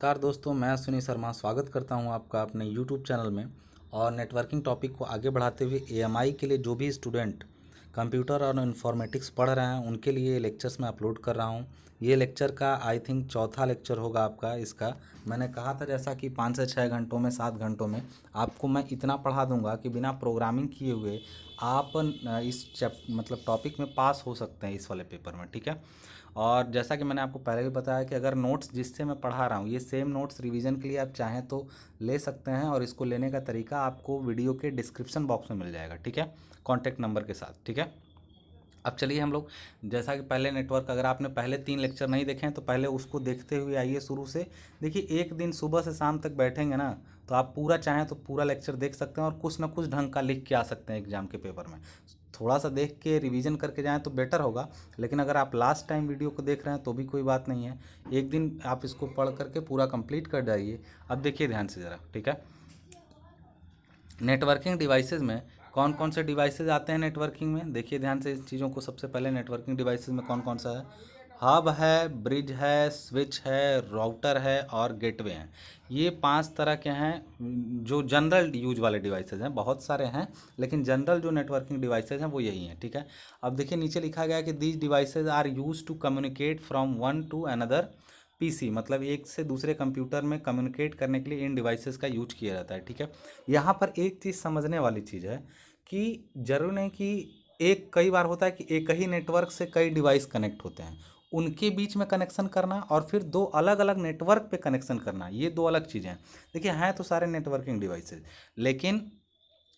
नमस्कार दोस्तों, मैं सुनील शर्मा स्वागत करता हूं आपका अपने YouTube चैनल में। और नेटवर्किंग टॉपिक को आगे बढ़ाते हुए एएमआई के लिए जो भी स्टूडेंट कंप्यूटर और इन्फॉर्मेटिक्स पढ़ रहे हैं उनके लिए लेक्चर्स मैं अपलोड कर रहा हूं। ये लेक्चर का आई थिंक चौथा लेक्चर होगा आपका। इसका मैंने कहा था जैसा कि 5 से 6 घंटों में 7 घंटों में आपको मैं इतना पढ़ा दूंगा कि बिना प्रोग्रामिंग किए हुए आप इस मतलब टॉपिक में पास हो सकते हैं इस वाले पेपर में, ठीक है। और जैसा कि मैंने आपको पहले भी बताया कि अगर नोट्स जिससे मैं पढ़ा रहा हूँ ये सेम नोट्स रिवीजन के लिए आप चाहें तो ले सकते हैं, और इसको लेने का तरीका आपको वीडियो के डिस्क्रिप्शन बॉक्स में मिल जाएगा, ठीक है, कॉन्टैक्ट नंबर के साथ, ठीक है। अब चलिए हम लोग, जैसा कि पहले नेटवर्क, अगर आपने पहले 3 लेक्चर नहीं देखे हैं तो पहले उसको देखते हुए आइए शुरू से। देखिए, एक दिन सुबह से शाम तक बैठेंगे ना तो आप पूरा चाहें तो पूरा लेक्चर देख सकते हैं और कुछ ना कुछ ढंग का लिख के आ सकते हैं एग्जाम के पेपर में। थोड़ा सा देख के रिवीजन करके जाएं तो बेटर होगा, लेकिन अगर आप लास्ट टाइम वीडियो को देख रहे हैं तो भी कोई बात नहीं है। एक दिन आप इसको पढ़ करके पूरा कंप्लीट कर जाइए। अब देखिए ध्यान से ज़रा, ठीक है। नेटवर्किंग डिवाइसेज में कौन कौन से डिवाइसेज आते हैं नेटवर्किंग में, देखिए ध्यान से इस चीज़ों को। सबसे पहले नेटवर्किंग डिवाइसेज में कौन कौन सा है? हब है, ब्रिज है, स्विच है, राउटर है और गेटवे हैं। ये 5 तरह के हैं जो जनरल यूज वाले डिवाइसेज हैं। बहुत सारे हैं लेकिन जनरल जो नेटवर्किंग डिवाइसेज हैं वो यही हैं, ठीक है। अब देखिए नीचे लिखा गया है कि these devices are use to communicate from one to another PC, मतलब एक से दूसरे कंप्यूटर में कम्युनिकेट करने के लिए इन डिवाइसेस का यूज किया जाता है, ठीक है। यहाँ पर एक चीज़ समझने वाली चीज़ है कि जरूर नहीं कि एक, कई बार होता है कि एक ही नेटवर्क से कई डिवाइस कनेक्ट होते हैं, उनके बीच में कनेक्शन करना और फिर दो अलग अलग नेटवर्क पे कनेक्शन करना, ये दो अलग चीज़ें हैं। देखिए, हैं तो सारे नेटवर्किंग डिवाइसेज, लेकिन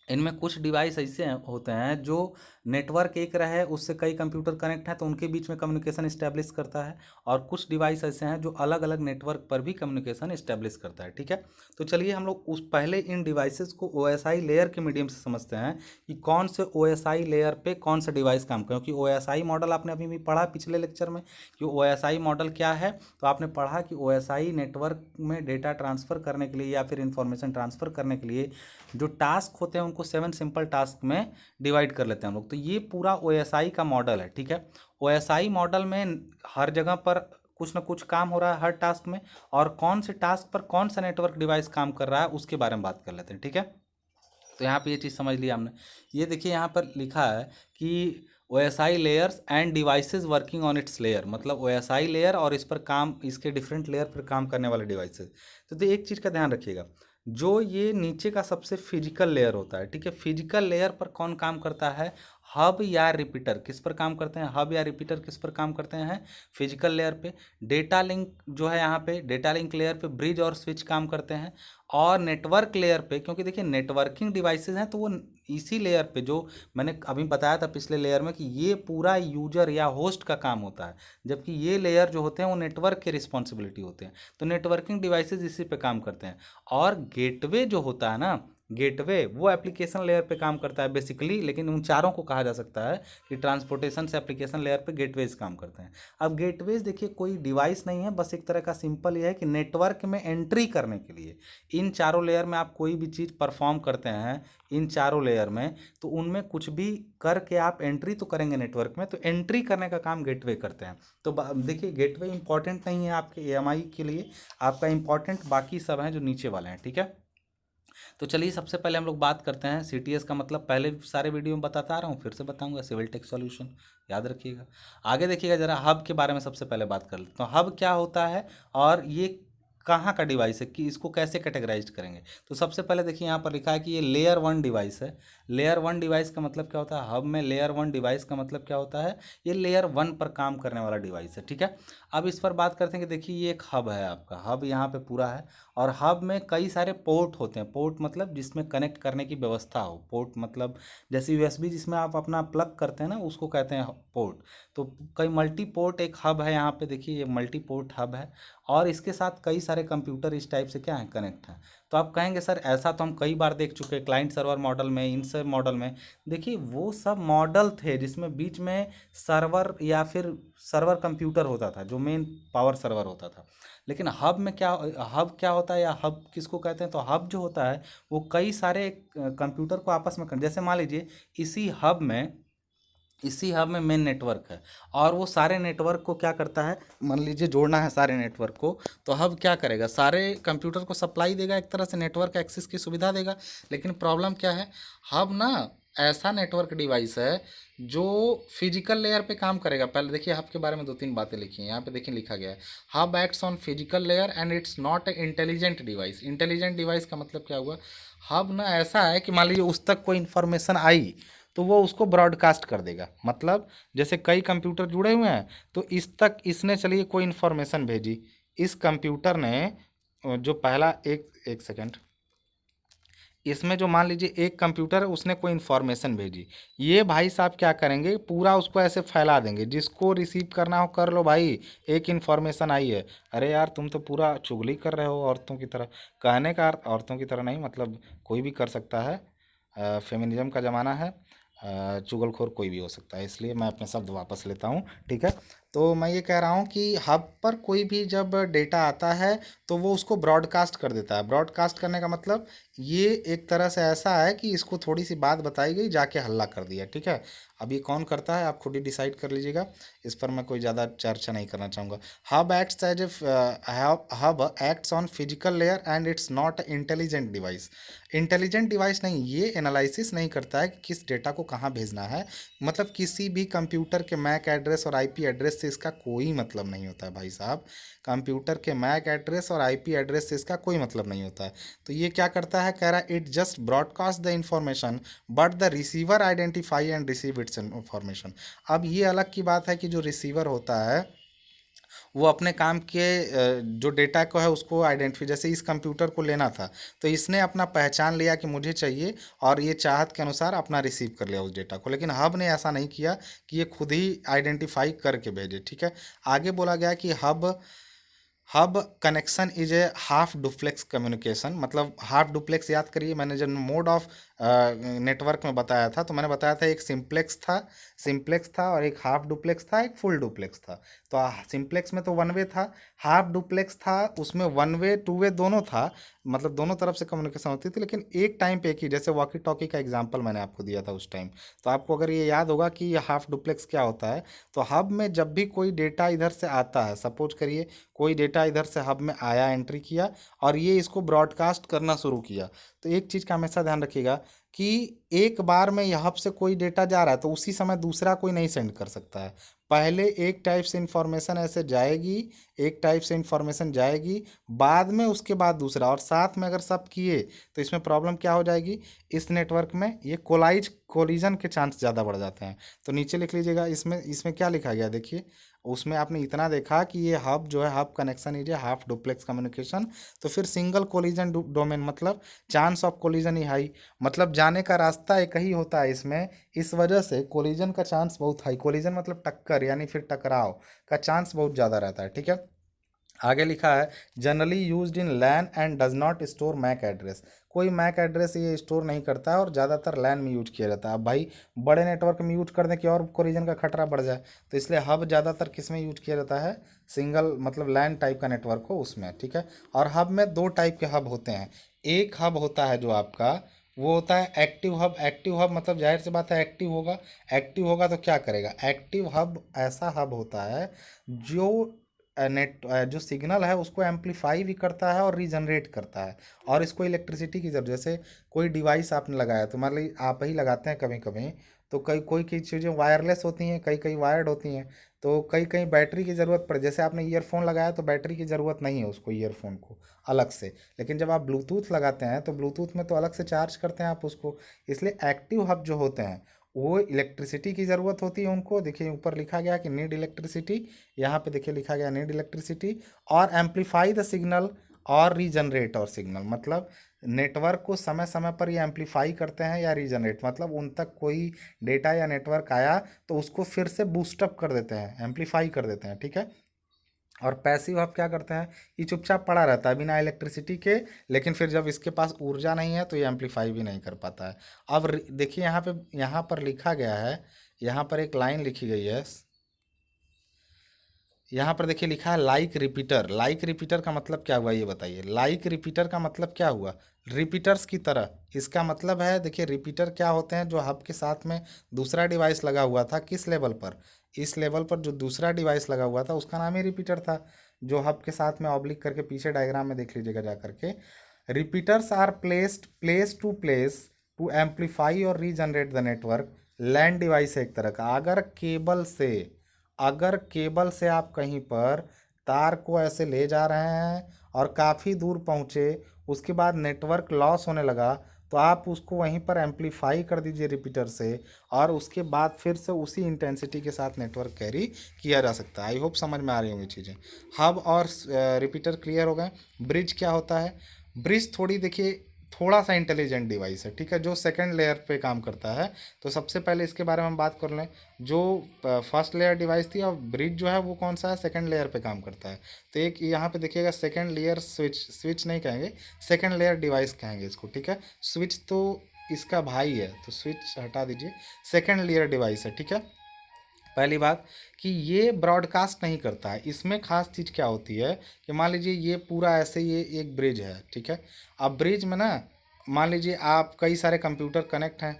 इनमें कुछ डिवाइस ऐसे होते हैं जो नेटवर्क एक रहे उससे कई कंप्यूटर कनेक्ट हैं तो उनके बीच में कम्युनिकेशन इस्टेब्लिश करता है, और कुछ डिवाइस ऐसे हैं जो अलग अलग नेटवर्क पर भी कम्युनिकेशन इस्टेब्लिश करता है, ठीक है। तो चलिए हम लोग उस पहले इन डिवाइसेस को ओएसआई लेयर के मीडियम से समझते हैं कि कौन से ओएसआई लेयर पे कौन सा डिवाइस काम करे। क्योंकि ओएसआई मॉडल आपने अभी भी पढ़ा पिछले लेक्चर में कि ओएसआई मॉडल क्या है। तो आपने पढ़ा कि ओएसआई नेटवर्क में डेटा ट्रांसफ़र करने के लिए या फिर इंफॉर्मेशन ट्रांसफ़र करने के लिए जो टास्क होते हैं उनको 7 सिंपल टास्क में डिवाइड कर लेते हैं हम लोग। तो ये पूरा ओएसआई का मॉडल है, ठीक है। ओएसआई मॉडल में हर जगह पर कुछ ना कुछ काम हो रहा है हर टास्क में, और कौन से टास्क पर कौन सा नेटवर्क डिवाइस काम कर रहा है उसके बारे में बात कर लेते हैं, ठीक है। तो यहाँ पे ये चीज़ समझ लिया हमने। ये देखिए यहाँ पर लिखा है कि OSI layers end devices working on it's layer, मतलब ओएसआई लेयर और इस पर काम, इसके डिफरेंट लेयर पर काम करने वाले डिवाइसेस। तो एक चीज़ का ध्यान रखिएगा, जो ये नीचे का सबसे फिजिकल लेयर होता है, ठीक है, फिजिकल लेयर पर कौन काम करता है? हब या रिपीटर किस पर काम करते हैं? हब या रिपीटर किस पर काम करते हैं? फिजिकल लेयर पे। डेटा लिंक जो है यहाँ पे, डेटा लिंक लेयर पे ब्रिज और स्विच काम करते हैं। और नेटवर्क लेयर पे, क्योंकि देखिए नेटवर्किंग डिवाइसेस हैं तो वो इसी लेयर पे, जो मैंने अभी बताया था पिछले लेयर में कि ये पूरा यूजर या होस्ट का काम होता है, जबकि ये लेयर जो होते हैं वो नेटवर्क के रिस्पॉन्सिबिलिटी होते हैं। तो नेटवर्किंग डिवाइसेस इसी पे काम करते हैं। और गेटवे जो होता है ना, गेटवे वो एप्लीकेशन लेयर पे काम करता है बेसिकली, लेकिन उन चारों को कहा जा सकता है कि ट्रांसपोर्टेशन से एप्लीकेशन लेयर पे गेटवेज काम करते हैं। अब गेटवेज देखिए कोई डिवाइस नहीं है, बस एक तरह का सिंपल ये है कि नेटवर्क में एंट्री करने के लिए इन चारों लेयर में आप कोई भी चीज़ परफॉर्म करते हैं इन चारों लेयर में, तो उनमें कुछ भी करके आप एंट्री तो करेंगे नेटवर्क में, तो एंट्री करने का काम गेटवे करते हैं। तो देखिए गेटवे इंपॉर्टेंट नहीं है आपके एएमआई के लिए, आपका इंपॉर्टेंट बाकी सब हैं जो नीचे वाले हैं, ठीक है। तो चलिए सबसे पहले हम लोग बात करते हैं सीटीएस का मतलब, पहले सारे वीडियो में बताता आ रहा हूँ, फिर से बताऊंगा, सिविल टेक सॉल्यूशन, याद रखिएगा। आगे देखिएगा जरा, हब के बारे में सबसे पहले बात कर लेते हैं। तो हब क्या होता है और ये कहाँ का डिवाइस है, कि इसको कैसे कैटेगराइज करेंगे। तो सबसे पहले देखिए यहाँ पर लिखा है कि ये लेयर 1 डिवाइस है। लेयर 1 डिवाइस का मतलब क्या होता है? हब में लेयर 1 डिवाइस का मतलब क्या होता है? ये लेयर 1 पर काम करने वाला डिवाइस है, ठीक है। अब इस पर बात करते हैं कि देखिए ये एक हब है आपका, हब यहाँ पे पूरा है, और हब में कई सारे पोर्ट होते हैं। पोर्ट मतलब जिसमें कनेक्ट करने की व्यवस्था हो। पोर्ट मतलब जैसे यूएसबी जिसमें आप अपना प्लग करते हैं ना, उसको कहते हैं पोर्ट। तो कई मल्टी पोर्ट एक हब है यहाँ पे, देखिए ये मल्टी पोर्ट हब है, और इसके साथ कई सारे कंप्यूटर इस टाइप से क्या है, कनेक्ट हैं। तो आप कहेंगे सर ऐसा तो हम कई बार देख चुके हैं क्लाइंट सर्वर मॉडल में, इन सब मॉडल में। देखिए वो सब मॉडल थे जिसमें बीच में सर्वर या फिर सर्वर कंप्यूटर होता था जो मेन पावर सर्वर होता था। लेकिन हब में क्या, हब क्या होता है या हब किसको कहते हैं? तो हब जो होता है वो कई सारे कंप्यूटर को आपस में जैसे मान लीजिए इसी हब में मेन नेटवर्क है। और वो सारे नेटवर्क को क्या करता है, मान लीजिए जोड़ना है सारे नेटवर्क को, तो हब क्या करेगा, सारे कंप्यूटर को सप्लाई देगा, एक तरह से नेटवर्क एक्सेस की सुविधा देगा। लेकिन प्रॉब्लम क्या है, हब ना ऐसा नेटवर्क डिवाइस है जो फिजिकल लेयर पे काम करेगा। पहले देखिए हब के बारे में 2-3 बातें लिखी हैं यहाँ पे, देखिए लिखा गया है hub acts on physical layer and it's not a intelligent device. Intelligent device का मतलब क्या हुआ, हब ना ऐसा है कि मान लीजिए उस तक कोई इन्फॉर्मेशन आई तो वो उसको ब्रॉडकास्ट कर देगा। मतलब जैसे कई कंप्यूटर जुड़े हुए हैं, तो इस तक इसने चलिए कोई इन्फॉर्मेशन भेजी, इस कंप्यूटर ने जो पहला एक एक सेकंड, इसमें जो मान लीजिए एक कंप्यूटर है उसने कोई इन्फॉर्मेशन भेजी, ये भाई साहब क्या करेंगे, पूरा उसको ऐसे फैला देंगे, जिसको रिसीव करना हो कर लो भाई, एक इन्फॉर्मेशन आई है। अरे यार तुम तो पूरा चुगली कर रहे हो औरतों की तरह। कहने का अर्थ औरतों की तरह नहीं, मतलब कोई भी कर सकता है, फेमिनिज्म का ज़माना है, चुगलखोर कोई भी हो सकता है, इसलिए मैं अपने शब्द वापस लेता हूँ। ठीक है, तो मैं ये कह रहा हूँ कि हब पर कोई भी जब डेटा आता है तो वो उसको ब्रॉडकास्ट कर देता है। ब्रॉडकास्ट करने का मतलब ये एक तरह से ऐसा है कि इसको थोड़ी सी बात बताई गई, जाके हल्ला कर दिया। ठीक है, अब ये कौन करता है आप खुद ही डिसाइड कर लीजिएगा, इस पर मैं कोई ज़्यादा चर्चा नहीं करना चाहूँगा। Hub acts as a hub acts on physical layer and it's not intelligent device. Intelligent device नहीं, ये एनालिसिस नहीं करता है कि किस डेटा को कहाँ भेजना है। मतलब किसी भी कंप्यूटर के मैक एड्रेस और आईपी एड्रेस से इसका कोई मतलब नहीं होता है भाई साहब। कंप्यूटर के मैक एड्रेस और आईपी एड्रेस से इसका कोई मतलब नहीं होता है। तो ये क्या करता है, कह रहा है it just broadcast the information but the receiver identify and receive it's information. अब ये अलग की बात है कि जो रिसीवर होता है वो अपने काम के जो डेटा को है उसको आइडेंटिफाई, जैसे इस कंप्यूटर को लेना था तो इसने अपना पहचान लिया कि मुझे चाहिए, और ये चाहत के अनुसार अपना रिसीव कर लिया उस डेटा को। लेकिन हब ने ऐसा नहीं किया कि ये खुद ही आइडेंटिफाई करके भेजे। ठीक है, आगे बोला गया कि hub connection is a half duplex communication. मतलब हाफ डुप्लेक्स याद करिए, मैंने जब मोड ऑफ नेटवर्क में बताया था तो मैंने बताया था एक सिंप्लेक्स था और एक हाफ डुप्लेक्स था, एक फुल डुप्लेक्स था। तो सिंप्लेक्स में तो वन वे था, हाफ डुप्लेक्स था उसमें वन वे टू वे दोनों था, मतलब दोनों तरफ से कम्युनिकेशन होती थी, लेकिन एक टाइम पे एक ही, जैसे वॉकी टॉकी का एग्जांपल मैंने आपको दिया था उस टाइम। तो आपको अगर ये याद होगा कि ये हाफ डुप्लेक्स क्या होता है, तो हब में जब भी कोई डेटा इधर से आता है, सपोज करिए कोई डेटा इधर से हब में आया, एंट्री किया और ये इसको ब्रॉडकास्ट करना शुरू किया, तो एक चीज़ का हमेशा ध्यान रखिएगा कि एक बार में यहाँ से कोई डेटा जा रहा है तो उसी समय दूसरा कोई नहीं सेंड कर सकता है। पहले एक टाइप से इंफॉर्मेशन ऐसे जाएगी, एक टाइप से इंफॉर्मेशन जाएगी, बाद में उसके बाद दूसरा, और साथ में अगर सब किए तो इसमें प्रॉब्लम क्या हो जाएगी, इस नेटवर्क में ये कोलिजन के चांस ज़्यादा बढ़ जाते हैं। तो नीचे लिख लीजिएगा, इसमें इसमें क्या लिखा गया देखिए, उसमें आपने इतना देखा कि ये हब जो है hub connection is a half duplex communication. तो फिर सिंगल कोलिजन डोमेन, मतलब chance of collision he high, मतलब जाने का रास्ता एक ही होता है इसमें, इस वजह से कोलिजन का चांस बहुत हाई। कोलिजन मतलब टक्कर, यानी फिर टकराव का चांस बहुत ज़्यादा रहता है। ठीक है, आगे लिखा है generally used in LAN and does not store MAC address. कोई मैक एड्रेस ये स्टोर नहीं करता है और ज़्यादातर लैन में यूज किया जाता है। अब भाई बड़े नेटवर्क में यूज कर दें कि और कोलिजन का खतरा बढ़ जाए, तो इसलिए हब ज़्यादातर किस में यूज किया जाता है, सिंगल मतलब लैन टाइप का नेटवर्क हो उसमें। ठीक है, और हब में दो टाइप के हब होते हैं। एक हब होता है जो आपका, वो होता है एक्टिव हब। एक्टिव हब मतलब जाहिर सी बात है एक्टिव होगा। एक्टिव होगा तो क्या करेगा, एक्टिव हब ऐसा हब होता है जो जो सिग्नल है उसको एम्पलीफाई भी करता है और रीजनरेट करता है, और इसको इलेक्ट्रिसिटी की जरूरत, जैसे कोई डिवाइस आपने लगाया तो मान लीजिए आप ही लगाते हैं कभी कभी, तो कई कोई कई चीज़ें वायरलेस होती हैं, कई कई वायर्ड होती हैं, तो कई कई बैटरी की ज़रूरत पड़े। जैसे आपने ईयरफोन लगाया तो बैटरी की ज़रूरत नहीं है उसको, ईयरफोन को अलग से, लेकिन जब आप ब्लूटूथ लगाते हैं तो ब्लूटूथ में तो अलग से चार्ज करते हैं आप उसको। इसलिए एक्टिव हब जो होते हैं वो इलेक्ट्रिसिटी की ज़रूरत होती है उनको, देखिए ऊपर लिखा गया कि नीड इलेक्ट्रिसिटी, यहाँ पे देखिए लिखा गया नीड इलेक्ट्रिसिटी, और एम्पलीफाई द सिग्नल और रीजनरेट और सिग्नल, मतलब नेटवर्क को समय समय पर ये एम्पलीफाई करते हैं या रीजनरेट, मतलब उन तक कोई डेटा या नेटवर्क आया तो उसको फिर से बूस्टअप कर देते हैं, एम्पलीफाई कर देते हैं। ठीक है, और पैसिव आप क्या करते हैं, ये चुपचाप पड़ा रहता है बिना इलेक्ट्रिसिटी के, लेकिन फिर जब इसके पास ऊर्जा नहीं है तो ये एम्पलीफाई भी नहीं कर पाता है। अब देखिए यहाँ पे, यहाँ पर लिखा गया है, यहाँ पर एक लाइन लिखी गई है, यहाँ पर देखिए लिखा है लाइक रिपीटर। लाइक रिपीटर का मतलब क्या हुआ ये बताइए। लाइक रिपीटर का मतलब क्या हुआ? रिपीटर्स की तरह। इसका मतलब है देखिए रिपीटर क्या होते हैं, जो हब के साथ में दूसरा डिवाइस लगा हुआ था, किस लेवल पर? इस लेवल पर जो दूसरा डिवाइस लगा हुआ था उसका नाम ही रिपीटर था, जो हब के साथ में ऑब्लिक करके पीछे डायग्राम में देख लीजिएगा जा करके। Repeaters are placed place to amplify और regenerate the network. LAN device है एक तरह का। अगर केबल से आप कहीं पर तार को ऐसे ले जा रहे हैं और काफ़ी दूर पहुँचे, उसके बाद नेटवर्क लॉस होने लगा, तो आप उसको वहीं पर एम्पलीफाई कर दीजिए रिपीटर से, और उसके बाद फिर से उसी इंटेंसिटी के साथ नेटवर्क कैरी किया जा सकता है। आई होप समझ में आ रही होंगी चीज़ें। हब और रिपीटर क्लियर हो गए। ब्रिज क्या होता है? ब्रिज थोड़ी देखिए थोड़ा सा इंटेलिजेंट डिवाइस है, ठीक है, जो सेकंड लेयर पे काम करता है। तो सबसे पहले इसके बारे में हम बात कर लें। जो फर्स्ट लेयर डिवाइस थी, और ब्रिज जो है वो कौन सा है? सेकंड लेयर पे काम करता है। तो एक यहाँ पे देखिएगा सेकंड लेयर स्विच, स्विच नहीं कहेंगे, सेकंड लेयर डिवाइस कहेंगे इसको, ठीक है। स्विच तो इसका भाई है, तो स्विच हटा दीजिए, सेकंड लेयर डिवाइस है, ठीक है। पहली बात कि ये ब्रॉडकास्ट नहीं करता है। इसमें खास चीज़ क्या होती है कि मान लीजिए ये पूरा ऐसे ये एक ब्रिज है, ठीक है। अब ब्रिज में ना मान लीजिए आप कई सारे कंप्यूटर कनेक्ट हैं,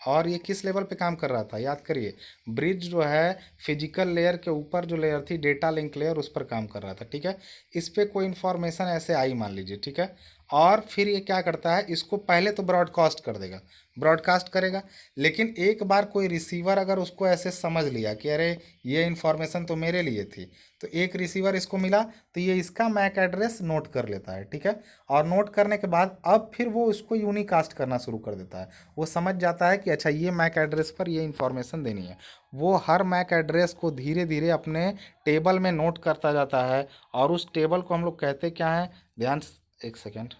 और ये किस लेवल पे काम कर रहा था याद करिए। ब्रिज जो है फिजिकल लेयर के ऊपर जो लेयर थी, डेटा लिंक लेयर, उस पर काम कर रहा था, ठीक है। इस पर कोई इन्फॉर्मेशन ऐसे आई मान लीजिए, ठीक है। और फिर ये क्या करता है, इसको पहले तो ब्रॉडकास्ट कर देगा, ब्रॉडकास्ट करेगा। लेकिन एक बार कोई रिसीवर अगर उसको ऐसे समझ लिया कि अरे ये इन्फॉर्मेशन तो मेरे लिए थी, तो एक रिसीवर इसको मिला, तो ये इसका मैक एड्रेस नोट कर लेता है, ठीक है। और नोट करने के बाद अब फिर वो इसको यूनिकास्ट करना शुरू कर देता है। वो समझ जाता है कि अच्छा ये मैक एड्रेस पर ये इन्फॉर्मेशन देनी है। वो हर मैक एड्रेस को धीरे धीरे अपने टेबल में नोट करता जाता है, और उस टेबल को हम लोग कहते क्या है, ध्यान एक सेकेंड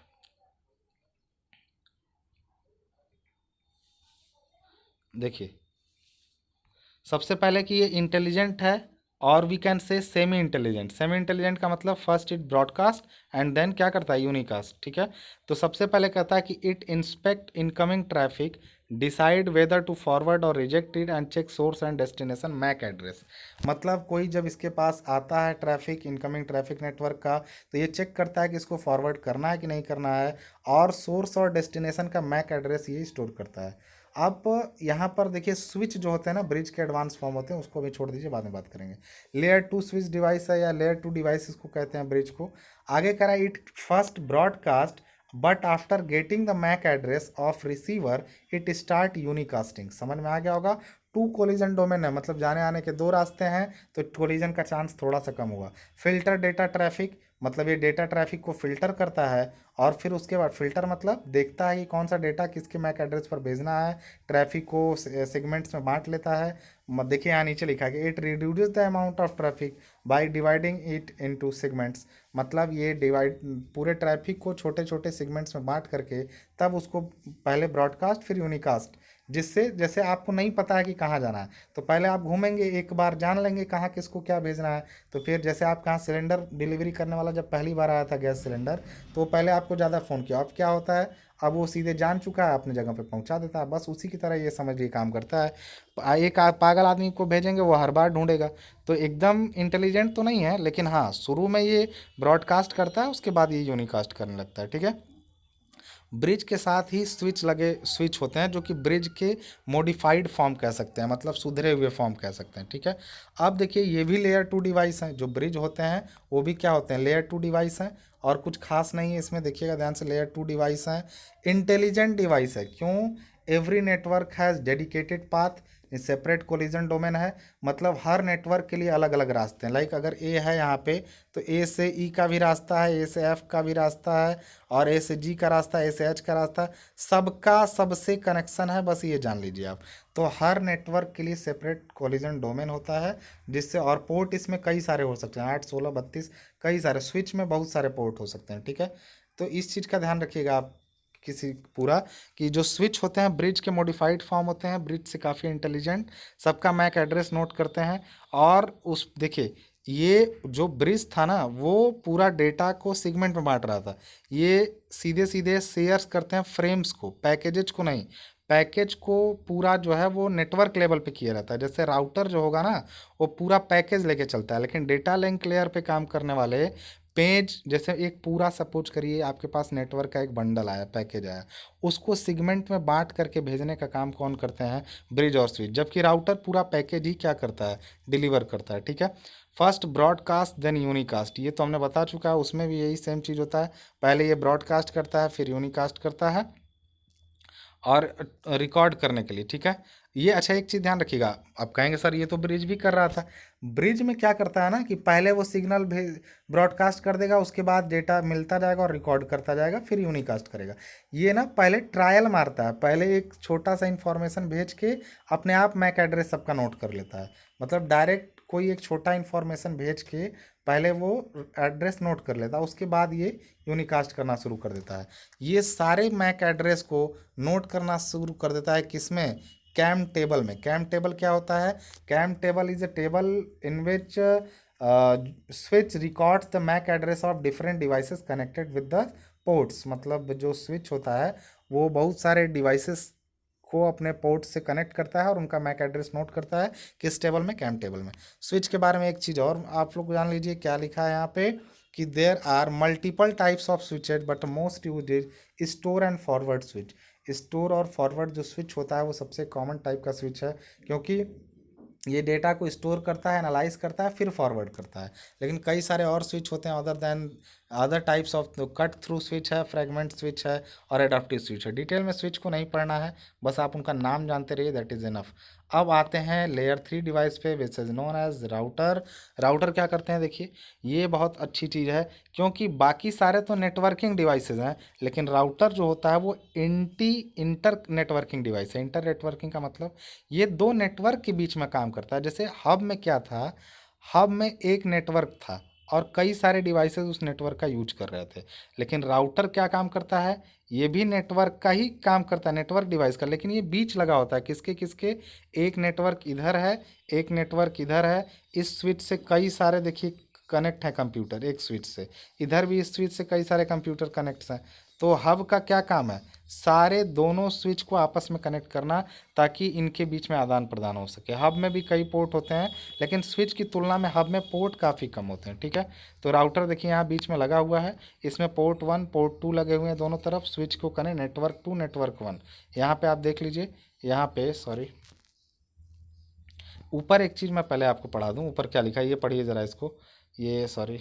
देखिए। सबसे पहले कि ये इंटेलिजेंट है, और we can say semi intelligent. Semi intelligent का मतलब first it broadcast and then क्या करता है, यूनिकास्ट, ठीक है। तो सबसे पहले कहता है कि it inspect incoming traffic, decide whether to forward और reject it and check source and destination MAC address. मतलब कोई जब इसके पास आता है ट्रैफिक, इनकमिंग ट्रैफिक नेटवर्क का, तो ये चेक करता है कि इसको फॉरवर्ड करना है कि नहीं करना है, और सोर्स और डेस्टिनेशन का मैक एड्रेस ये स्टोर करता है। अब यहाँ पर देखिए स्विच जो होते हैं ना, ब्रिज के एडवांस फॉर्म होते हैं, उसको भी छोड़ दीजिए, बाद में बात करेंगे। लेयर टू स्विच डिवाइस है, या लेयर टू डिवाइस इसको कहते हैं ब्रिज को। आगे कह रहा है it first broadcast, but after getting the MAC address of receiver it start unicasting. समझ में आ गया होगा। टू कोलिजन डोमेन है, मतलब जाने आने के दो रास्ते हैं, तो कोलिजन का चांस थोड़ा सा कम होगा। फिल्टर डेटा ट्रैफिक, मतलब ये डेटा ट्रैफिक को फिल्टर करता है, और फिर उसके बाद फिल्टर मतलब देखता है कि कौन सा डेटा किसके मैक एड्रेस पर भेजना है, ट्रैफिक को सेगमेंट्स में बांट लेता है। देखिए यहाँ नीचे लिखा है कि it reduces the amount of traffic by dividing it into segments. मतलब ये डिवाइड पूरे ट्रैफिक को छोटे छोटे सेगमेंट्स में बांट करके तब उसको पहले ब्रॉडकास्ट फिर यूनिकास्ट, जिससे जैसे आपको नहीं पता है कि कहाँ जाना है, तो पहले आप घूमेंगे, एक बार जान लेंगे कहाँ किसको क्या भेजना है। तो फिर जैसे आप कहाँ सिलेंडर डिलीवरी करने वाला जब पहली बार आया था गैस सिलेंडर, तो पहले आपको ज़्यादा फ़ोन किया, अब क्या होता है, अब वो सीधे जान चुका है, अपने जगह पे पहुंचा देता है। बस उसी की तरह ये समझ लिए काम करता है। एक पागल आदमी को भेजेंगे, वो हर बार ढूंढेगा। तो एकदम इंटेलिजेंट तो नहीं है, लेकिन हाँ शुरू में ये ब्रॉडकास्ट करता है, उसके बाद ये यूनिकास्ट करने लगता है, ठीक है। ब्रिज के साथ ही स्विच होते हैं, जो कि ब्रिज के मॉडिफाइड फॉर्म कह सकते हैं, मतलब सुधरे हुए फॉर्म कह सकते हैं, ठीक है। अब देखिए ये भी लेयर टू डिवाइस हैं, जो ब्रिज होते हैं वो भी क्या होते हैं, लेयर टू डिवाइस हैं, और कुछ खास नहीं है इसमें, देखिएगा ध्यान से, लेयर टू डिवाइस हैं। इंटेलिजेंट डिवाइस है, क्यों? Every network has dedicated path, separate collision domain है, मतलब हर नेटवर्क के लिए अलग अलग रास्ते हैं। लाइक अगर ए है यहाँ पे, तो ए से ई का भी रास्ता है, ए से एफ का भी रास्ता है, और ए से जी का रास्ता है, ए से एच का रास्ता है, सबका सबसे कनेक्शन है, बस ये जान लीजिए आप। तो हर नेटवर्क के लिए सेपरेट कोलिजन डोमेन होता है, जिससे, और पोर्ट इसमें कई सारे हो सकते हैं, 8 16 32, कई सारे, स्विच में बहुत सारे पोर्ट हो सकते हैं, ठीक है। तो इस चीज़ का ध्यान रखिएगा आप, किसी पूरा, कि जो स्विच होते हैं ब्रिज के मॉडिफाइड फॉर्म होते हैं, ब्रिज से काफ़ी इंटेलिजेंट, सबका मैक एड्रेस नोट करते हैं। और उस देखिए ये जो ब्रिज था ना, वो पूरा डेटा को सेगमेंट में बांट रहा था। ये सीधे सीधे शेयर्स करते हैं फ्रेम्स को, पैकेजेज को नहीं। पैकेज को पूरा जो है वो नेटवर्क लेवल पे किया रहता है। जैसे राउटर जो होगा ना वो पूरा पैकेज लेके चलता है, लेकिन डेटा लिंक लेयर पे काम करने वाले पेज, जैसे एक पूरा सपोज करिए आपके पास नेटवर्क का एक बंडल आया, पैकेज आया, उसको सेगमेंट में बांट करके भेजने का काम कौन करते हैं? ब्रिज और स्विच। जबकि राउटर पूरा पैकेज ही क्या करता है? डिलीवर करता है। ठीक है। फर्स्ट ब्रॉडकास्ट देन यूनिकास्ट, ये तो हमने बता चुका है, उसमें भी यही सेम चीज़ होता है। पहले ये ब्रॉडकास्ट करता है, फिर यूनिकास्ट करता है और रिकॉर्ड करने के लिए। ठीक है। ये अच्छा एक चीज़ ध्यान रखिएगा, आप कहेंगे सर ये तो ब्रिज भी कर रहा था। ब्रिज में क्या करता है ना कि पहले वो सिग्नल भेज ब्रॉडकास्ट कर देगा, उसके बाद डेटा मिलता जाएगा और रिकॉर्ड करता जाएगा, फिर यूनिकास्ट करेगा। ये ना पहले ट्रायल मारता है, पहले एक छोटा सा इंफॉर्मेशन भेज के अपने आप मैक एड्रेस सबका नोट कर लेता है। मतलब डायरेक्ट कोई एक छोटा इंफॉर्मेशन भेज के पहले वो एड्रेस नोट कर लेता है, उसके बाद ये यूनिकास्ट करना शुरू कर देता है। ये सारे मैक एड्रेस को नोट करना शुरू कर देता है किसमें? कैम टेबल में। कैम टेबल क्या होता है? CAM table is a table in which switch records the MAC address of different devices connected with the ports. मतलब जो स्विच होता है वो बहुत सारे डिवाइसेस को अपने पोर्ट से कनेक्ट करता है और उनका मैक एड्रेस नोट करता है। किस टेबल में? कैम टेबल में। स्विच के बारे में एक चीज़ और आप लोग जान लीजिए, क्या लिखा है यहाँ पे कि there are multiple types of switches but most use is store and forward switch. Store और फॉरवर्ड जो स्विच होता है वो सबसे कॉमन टाइप का स्विच है, क्योंकि ये डेटा को स्टोर करता है, एनालाइज करता है, फिर फॉरवर्ड करता है। लेकिन कई सारे और स्विच होते हैं other than other types of, cut through switch है, फ्रेगमेंट स्विच है और एडाप्टिव स्विच है। डिटेल में स्विच को नहीं पढ़ना है, बस आप उनका नाम जानते रहिए, दैट इज़ इनफ। अब आते हैं लेयर 3 डिवाइस पे which is known as router. Router क्या करते हैं? देखिए ये बहुत अच्छी चीज़ है, क्योंकि बाकी सारे तो नेटवर्किंग डिवाइसेज हैं, लेकिन राउटर जो होता है वो इंटर नेटवर्किंग डिवाइस है। इंटर नेटवर्किंग का मतलब ये दो नेटवर्क के बीच में काम करता है। जैसे हब में क्या था? हब में एक नेटवर्क था और कई सारे डिवाइसेस उस नेटवर्क का यूज कर रहे थे। लेकिन राउटर क्या काम करता है? ये भी नेटवर्क का ही काम करता है, नेटवर्क डिवाइस का, लेकिन ये बीच लगा होता है किसके किसके? एक नेटवर्क इधर है, एक नेटवर्क इधर है। इस स्विच से कई सारे देखिए कनेक्ट है कंप्यूटर, एक स्विच से। इधर भी इस स्विच से कई सारे कंप्यूटर कनेक्ट हैं। तो हब का क्या काम है? सारे दोनों स्विच को आपस में कनेक्ट करना, ताकि इनके बीच में आदान प्रदान हो सके। हब में भी कई पोर्ट होते हैं, लेकिन स्विच की तुलना में हब में पोर्ट काफ़ी कम होते हैं। ठीक है। तो राउटर देखिए यहाँ बीच में लगा हुआ है, इसमें पोर्ट 1 पोर्ट 2 लगे हुए हैं दोनों तरफ। स्विच को करें नेटवर्क 2 नेटवर्क 1। यहाँ पे आप देख लीजिए, यहाँ पे सॉरी, ऊपर एक चीज़ मैं पहले आपको पढ़ा दूँ, ऊपर क्या लिखा है ये पढ़िए ज़रा इसको। ये सॉरी,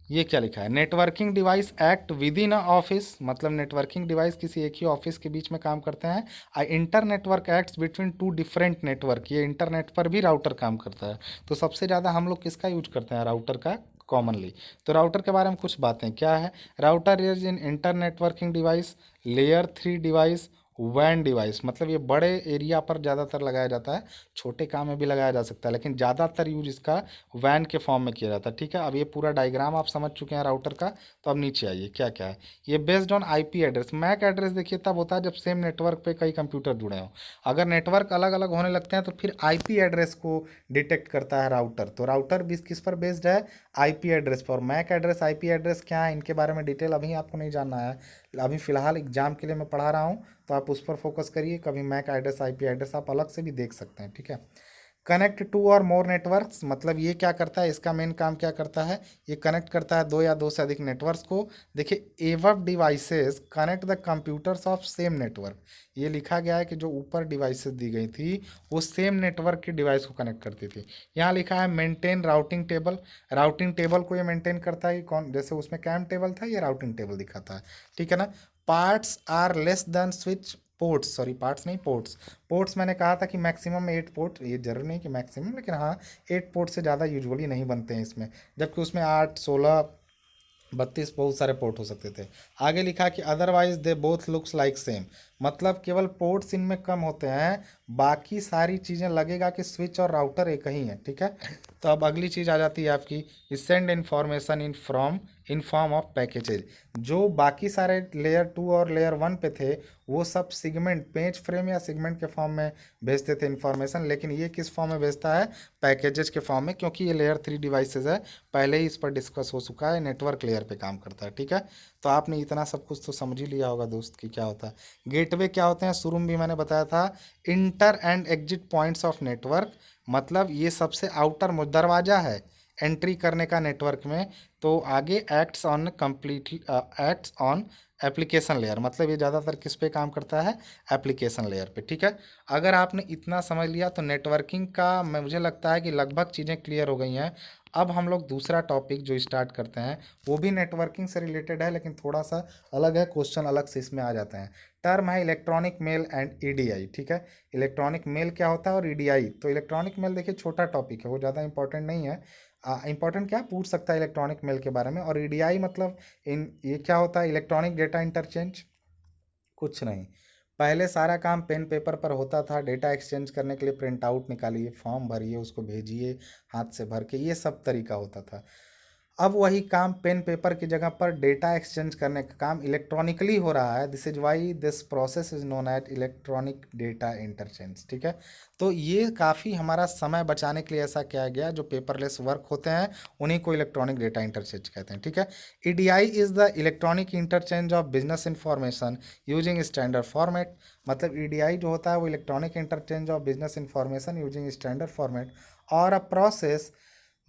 ये क्या लिखा है? Networking device act with in a office, मतलब नेटवर्किंग डिवाइस किसी एक ही ऑफिस के बीच में काम करते हैं। A internetwork acts between two different network, ये इंटरनेट पर भी राउटर काम करता है। तो सबसे ज़्यादा हम लोग किसका यूज करते हैं? राउटर का कॉमनली। तो राउटर के बारे में कुछ बातें क्या है? Router is in inter networking device, layer 3 device, वैन डिवाइस। मतलब ये बड़े एरिया पर ज़्यादातर लगाया जाता है, छोटे काम में भी लगाया जा सकता है, लेकिन ज़्यादातर यूज इसका वैन के फॉर्म में किया जाता है। ठीक है। अब ये पूरा डायग्राम आप समझ चुके हैं राउटर का, तो अब नीचे आइए क्या क्या है। ये based on IP address. MAC address देखिए तब होता है जब सेम नेटवर्क पे कई कंप्यूटर जुड़े हों। अगर नेटवर्क अलग अलग होने लगते हैं तो फिर आईपी एड्रेस को डिटेक्ट करता है राउटर। तो राउटर भी किस पर बेस्ड है? आईपी एड्रेस पर। मैक एड्रेस, आईपी एड्रेस क्या है, इनके बारे में डिटेल अभी आपको नहीं जानना है, अभी फ़िलहाल एग्जाम के लिए मैं पढ़ा रहा हूँ, तो आप उस पर फोकस करिए। कभी मैक एड्रेस, आईपी एड्रेस आप अलग से भी देख सकते हैं। ठीक है। कनेक्ट टू और मोर नेटवर्क्स, मतलब ये क्या करता है? इसका मेन काम क्या करता है? ये कनेक्ट करता है दो या दो से अधिक नेटवर्क्स को। देखिए एवब devices connect the computers of same network. ये लिखा गया है कि जो ऊपर डिवाइसेस दी गई थी वो सेम नेटवर्क की डिवाइस को कनेक्ट करती थी। यहाँ लिखा है maintain routing table. Routing table को ये मेंटेन करता है कि कौन, जैसे उसमें कैम टेबल था, ये राउटिंग टेबल दिखाता है। ठीक है ना। Parts are less than switch ports, sorry parts नहीं पोर्ट्स। पोर्ट्स मैंने कहा था कि मैक्सिमम 8 पोर्ट, ये जरूर नहीं कि मैक्सिमम, लेकिन हाँ 8 पोर्ट से ज़्यादा यूजुअली नहीं बनते हैं इसमें, जबकि उसमें 8, 16, 32 बहुत सारे पोर्ट हो सकते थे। आगे लिखा कि otherwise they both looks like same, मतलब केवल पोर्ट्स इनमें कम होते हैं, बाकी सारी चीज़ें लगेगा कि स्विच और राउटर एक ही है। ठीक है। तो अब अगली चीज़ आ जाती है आपकी send information in from in form of packages. जो बाकी सारे लेयर 2 और लेयर 1 पे थे वो सब सिगमेंट, पेज फ्रेम या सिगमेंट के फॉर्म में भेजते थे इन्फॉर्मेशन, लेकिन ये किस फॉर्म में भेजता है, पैकेजेज के फॉर्म में, क्योंकि ये लेयर 3 डिवाइसेज है, पहले ही इस पर डिस्कस हो चुका है, नेटवर्क लेयर पे काम करता है। ठीक है, तो आपने इतना सब कुछ तो समझ ही लिया होगा दोस्त कि क्या होता है। गेटवे क्या होते हैं, शुरू में भी मैंने बताया था, inter and exit points of network, मतलब ये सबसे आउटर दरवाजा है एंट्री करने का नेटवर्क में। तो आगे acts on completely, acts on application layer, मतलब ये ज़्यादातर किस पे काम करता है, एप्लीकेशन लेयर पे। ठीक है, अगर आपने इतना समझ लिया तो नेटवर्किंग का मुझे लगता है कि लगभग चीज़ें क्लियर हो गई हैं। अब हम लोग दूसरा टॉपिक जो स्टार्ट करते हैं वो भी नेटवर्किंग से रिलेटेड है, लेकिन थोड़ा सा अलग है, क्वेश्चन अलग से इसमें आ जाते हैं। टर्म है इलेक्ट्रॉनिक मेल एंड ईडीआई। ठीक है, इलेक्ट्रॉनिक मेल क्या होता है और ईडीआई। तो इलेक्ट्रॉनिक मेल देखिए छोटा टॉपिक है, वो ज़्यादा इंपॉर्टेंट नहीं है। इंपॉर्टेंट क्या पूछ सकता है इलेक्ट्रॉनिक मेल के बारे में। और ईडीआई मतलब इन ये क्या होता है, इलेक्ट्रॉनिक डेटा इंटरचेंज, कुछ नहीं। पहले सारा काम पेन पेपर पर होता था, डेटा एक्सचेंज करने के लिए प्रिंट आउट निकालिए, फॉर्म भरिए, उसको भेजिए हाथ से भर के, ये सब तरीका होता था। अब वही काम पेन पेपर की जगह पर डेटा एक्सचेंज करने का काम इलेक्ट्रॉनिकली हो रहा है। This is why this process is known at electronic data interchange. ठीक है, तो ये काफ़ी हमारा समय बचाने के लिए ऐसा किया गया, जो पेपरलेस वर्क होते हैं उन्हीं को इलेक्ट्रॉनिक डेटा इंटरचेंज कहते हैं। ठीक है, EDI is the electronic interchange of business information using standard format. मतलब ईडीआई जो होता है वो electronic interchange of business information using standard format और a process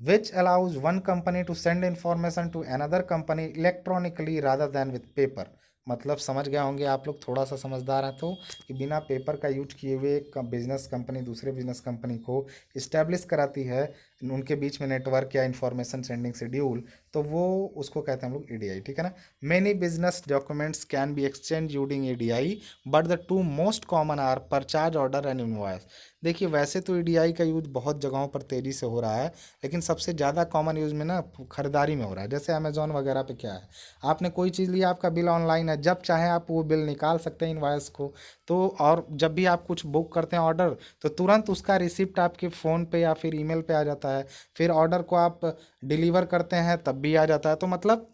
which allows one company to send information to another company electronically rather than with paper। मतलब समझ गए होंगे आप लोग, थोड़ा सा समझदार हैं तो, कि बिना पेपर का यूज किए हुए बिजनेस कंपनी दूसरे बिजनेस कंपनी को इस्टेब्लिश कराती है उनके बीच में नेटवर्क या इंफॉर्मेशन सेंडिंग शेड्यूल, तो वो उसको कहते हैं हम लोग ईडीआई। ठीक है ना, many business documents can be exchange using EDI but the two most common are purchase order and invoice. देखिए वैसे तो ईडीआई का यूज बहुत जगहों पर तेज़ी से हो रहा है, लेकिन सबसे ज़्यादा कॉमन यूज़ में ना खरीदारी में हो रहा है। जैसे अमेजोन वगैरह पे क्या है, आपने कोई चीज़ लिया, आपका बिल ऑनलाइन है, जब चाहे आप वो बिल निकाल सकते हैं इनवॉइस को। तो और जब भी आप कुछ बुक करते हैं ऑर्डर, तो तुरंत उसका रिसिप्ट आपके फ़ोन पे या फिर ईमेल पे आ जाता है। फिर ऑर्डर को आप डिलीवर करते हैं तब भी आ जाता है। तो मतलब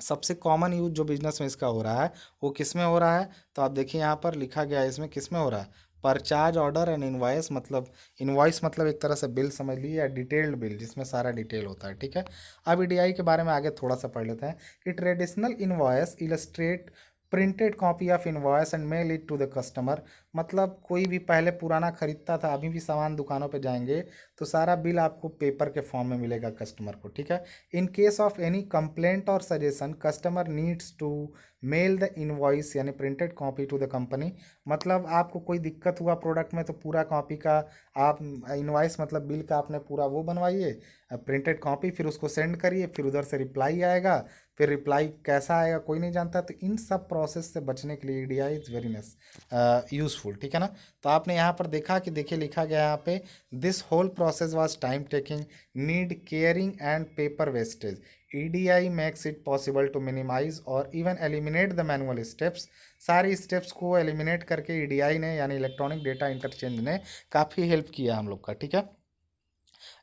सबसे कॉमन यूज जो बिजनेस में इसका हो रहा है वो किस में हो रहा है, तो आप देखिए यहाँ पर लिखा गया है इसमें किस में हो रहा है, परचार्ज ऑर्डर एंड इनवॉइस। मतलब इनवॉइस मतलब एक तरह से बिल समझ लीजिए, या डिटेल्ड बिल जिसमें सारा डिटेल होता है। ठीक है, अब ईडीआई के बारे में आगे थोड़ा सा पढ़ लेते हैं कि traditional invoice illustrate printed copy of invoice and mail it to the customer. मतलब कोई भी पहले पुराना खरीदता था, अभी भी सामान दुकानों पे जाएंगे तो सारा बिल आपको पेपर के फॉर्म में मिलेगा कस्टमर को। ठीक है, in case of any complaint और suggestion customer needs to mail the invoice यानी printed copy to the company. मतलब आपको कोई दिक्कत हुआ प्रोडक्ट में तो पूरा कॉपी का आप इनवॉइस मतलब बिल का आपने पूरा वो बनवाइए प्रिंटेड कॉपी, फिर उसको सेंड करिए, फिर उधर से रिप्लाई आएगा। फिर रिप्लाई कैसा आएगा कोई नहीं जानता, तो इन सब प्रोसेस से बचने के लिए ईडीआई इज़ वेरी यूज़फुल। ठीक है ना, तो आपने यहाँ पर देखा कि देखिए लिखा गया यहाँ पे, this whole process was time taking, need caring and paper wastage. EDI makes it possible to minimise और even eliminate the manual steps. सारी स्टेप्स को एलिमिनेट करके ईडीआई ने यानी इलेक्ट्रॉनिक डेटा इंटरचेंज ने काफ़ी हेल्प किया हम लोग का। ठीक है,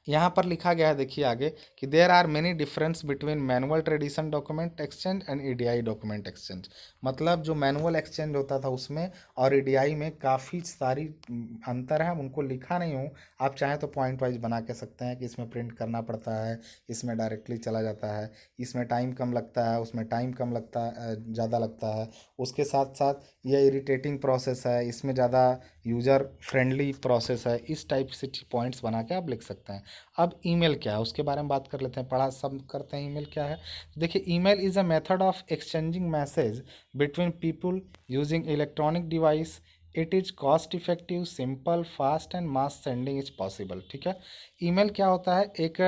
यहाँ पर लिखा गया है देखिए आगे कि there are many difference between manual tradition document exchange and EDI document exchange. मतलब जो मैनुअल एक्सचेंज होता था उसमें और ईडीआई में काफ़ी सारी अंतर है, उनको लिखा नहीं हूँ, आप चाहें तो पॉइंट वाइज बना के सकते हैं कि इसमें प्रिंट करना पड़ता है, इसमें डायरेक्टली चला जाता है, इसमें टाइम कम लगता है, उसमें टाइम कम लगता है, ज़्यादा लगता है। उसके साथ साथ ये इरिटेटिंग प्रोसेस है, इसमें ज़्यादा यूज़र फ्रेंडली प्रोसेस है। इस टाइप से पॉइंट्स बना के आप लिख सकते हैं। अब ईमेल क्या है उसके बारे में बात कर लेते हैं, पढ़ा सब करते हैं ईमेल क्या है। देखिए email is a method of exchanging message between people using electronic device. It is cost effective, simple, fast and mass sending is possible. ठीक है, ईमेल क्या होता है, एक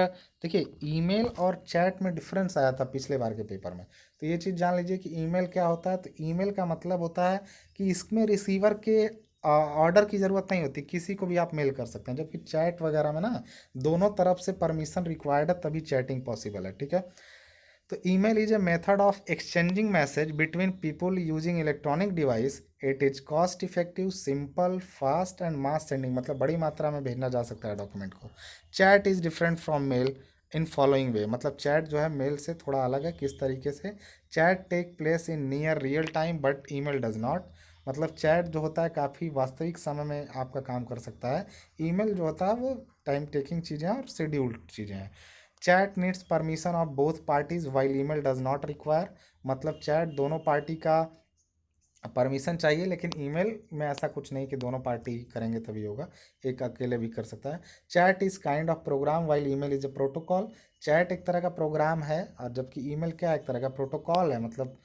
देखिए ईमेल और चैट में डिफरेंस आया था पिछले बार के पेपर में, तो ये चीज़ जान लीजिए कि ईमेल क्या होता है। तो ईमेल का मतलब होता है कि इसमें रिसीवर के ऑर्डर की ज़रूरत नहीं होती, किसी को भी आप मेल कर सकते हैं, जबकि चैट वगैरह में ना दोनों तरफ से परमिशन रिक्वायर्ड है तभी चैटिंग पॉसिबल है। ठीक है, तो email is a method of exchanging message between people using electronic device. It is cost effective, simple, fast and mass sending, मतलब बड़ी मात्रा में भेजना जा सकता है डॉक्यूमेंट को। Chat is different from mail in following way, मतलब चैट जो है मेल से थोड़ा अलग है। किस तरीके से? Chat take place in near real time but email does not. मतलब चैट जो होता है काफ़ी वास्तविक समय में आपका काम कर सकता है। ईमेल जो होता है वो टाइम टेकिंग चीज़ें हैं और शेड्यूल्ड चीज़ें हैं। Chat needs permission of both parties while email does not require. मतलब चैट दोनों पार्टी का परमिशन चाहिए, लेकिन ईमेल में ऐसा कुछ नहीं कि दोनों पार्टी करेंगे तभी होगा, एक अकेले भी कर सकता है। Chat is kind of program while email is a protocol. Chat एक तरह का प्रोग्राम है और जबकि ईमेल क्या है, एक तरह का प्रोटोकॉल है। मतलब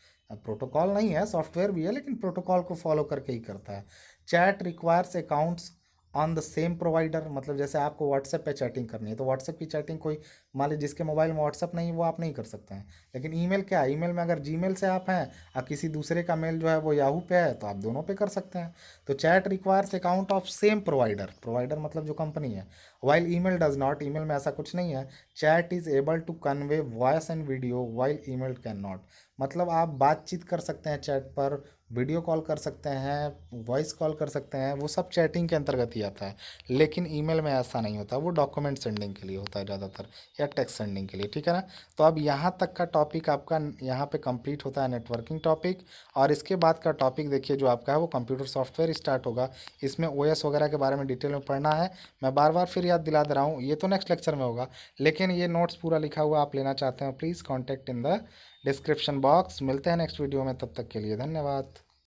प्रोटोकॉल नहीं है, सॉफ्टवेयर भी है लेकिन प्रोटोकॉल को फॉलो करके ही करता है। Chat requires accounts on the same provider. मतलब जैसे आपको व्हाट्सएप पे चैटिंग करनी है तो व्हाट्सएप की चैटिंग कोई, मान लीजिए जिसके मोबाइल में व्हाट्सएप नहीं है वो आप नहीं कर सकते हैं। लेकिन ईमेल क्या है, ईमेल में अगर जीमेल से आप हैं और किसी दूसरे का मेल जो है वो याहू पे है तो आप दोनों पे कर सकते हैं। तो chat requires account of same provider, provider मतलब जो कंपनी है, while email does not. Email में ऐसा कुछ नहीं है। Chat is able to convey voice and video while email can not. मतलब आप बातचीत कर सकते हैं चैट पर, वीडियो कॉल कर सकते हैं, वॉइस कॉल कर सकते हैं, वो सब चैटिंग के अंतर्गत ही आता है। लेकिन ईमेल में ऐसा नहीं होता, वो डॉक्यूमेंट सेंडिंग के लिए होता है ज़्यादातर, या टेक्स्ट सेंडिंग के लिए, ठीक है ना। तो अब यहाँ तक का टॉपिक आपका यहाँ पे कंप्लीट होता है, नेटवर्किंग टॉपिक। और इसके बाद का टॉपिक देखिए जो आपका है वो कंप्यूटर सॉफ्टवेयर स्टार्ट होगा। इसमें ओएस वगैरह के बारे में डिटेल में पढ़ना है। मैं बार बार फिर याद दिला दे रहा हूँ, ये तो नेक्स्ट लेक्चर में होगा, लेकिन ये नोट्स पूरा लिखा हुआ आप लेना चाहते हो please contact in the description box. मिलते हैं नेक्स्ट वीडियो में, तब तक के लिए धन्यवाद।